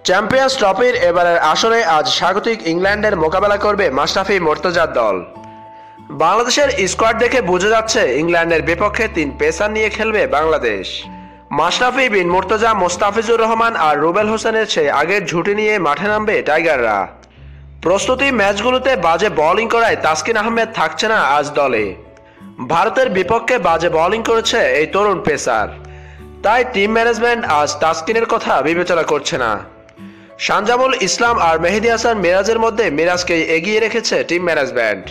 Champions ট্রফির এবারের আসরে আজ স্বাগতিক ইংল্যান্ডের মোকাবেলা করবে মাশরাফি মর্তজার দল। বাংলাদেশের স্কোয়াড দেখে বোঝা যাচ্ছে ইংল্যান্ডের বিপক্ষে 3 পেসার নিয়ে খেলবে বাংলাদেশ। মাশরাফি বিন মুর্তজা, মোস্তাফিজুর রহমান আর রুবেল হোসেনের চেয়ে আগের ঝুঁটি নিয়ে মাঠে নামবে টাইগাররা। প্রস্তুতি ম্যাচগুলোতে বাজে বোলিং করায় তাসকিন আহমেদ থাকছে না আজ দলে। ভারতের বিপক্ষে বাজে বোলিং করেছে এই তরুণ পেসার, তাই টিম ম্যানেজমেন্ট আজ তাসকিনের কথা বিবেচনা করছে না। শানজামুল ইসলাম আর মেহেদী হাসান মিরাজের মধ্যে মিরাজকেই এগিয়ে রেখেছে টিম ম্যানেজমেন্ট,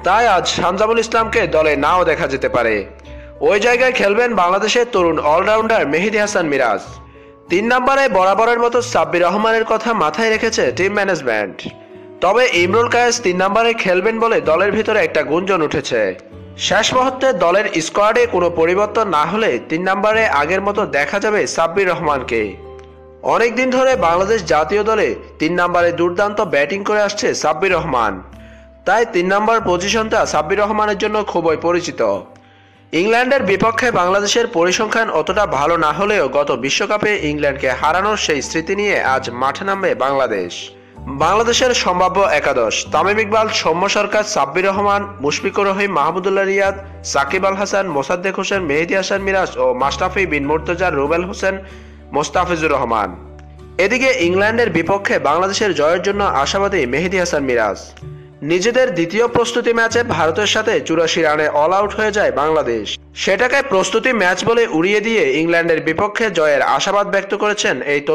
তাই আজ শানজামুল ইসলামকে দলে নাও দেখা যেতে পারে। ওই জায়গায় খেলবেন বাংলাদেশের তরুণ অলরাউন্ডার মেহেদী হাসান মিরাজ। 3 নম্বরে বরাবরের মতো সাব্বির রহমানের কথা মাথায় রেখেছে টিম ম্যানেজমেন্ট। তবে ইমরুল কায়েস 3 নম্বরে খেলবেন বলে দলের ভিতরে একটা গুঞ্জন উঠেছে। শেষ মুহূর্তে দলের স্কোয়াডে কোনো পরিবর্তন না হলে 3 নম্বরে আগের মতো দেখা যাবে সাব্বির রহমানকে। অনেকদিন ধরে বাংলাদেশ জাতীয় দলে 3 নম্বরে দুর্দান্ত ব্যাটিং করে আসছে সাব্বির রহমান, তাই 3 নম্বর পজিশনটা সাব্বির রহমানের জন্য খুবই পরিচিত। ইংল্যান্ডের বিপক্ষে বাংলাদেশের পরিসংখ্যান অতটা ভালো না হলেও গত বিশ্বকাপে ইংল্যান্ডকে হারানোর সেই স্মৃতি নিয়ে আজ মাঠে নামবে বাংলাদেশ। বাংলাদেশের সম্ভাব্য একাদশ: তামিম ইকবাল, সৌম্য সরকার, সাব্বির রহমান, মুশফিকুর রহিম, মাহমুদুল্লাহ রিয়াদ, সাকিব আল হাসান, মোসাদ্দেক হোসেন, মেহেদী হাসান মিরাজ ও মাশরাফি বিন মুর্তজা, রুবেল হোসেন, মোস্তাফিজুর রহমান। এদিকে ইংল্যান্ডের বিপক্ষে বাংলাদেশের জয়ের জন্য আশাবাদী মেহেদী হাসান মিরাজ। নিজেদের দ্বিতীয় প্রস্তুতি ম্যাচে ভারতের সাথে 84 রানে অল আউট হয়ে যায় বাংলাদেশ। সেটাকে প্রস্তুতি ম্যাচ বলে উড়িয়ে দিয়ে ইংল্যান্ডের বিপক্ষে জয়ের আশাবাদ ব্যক্ত করেছেন এই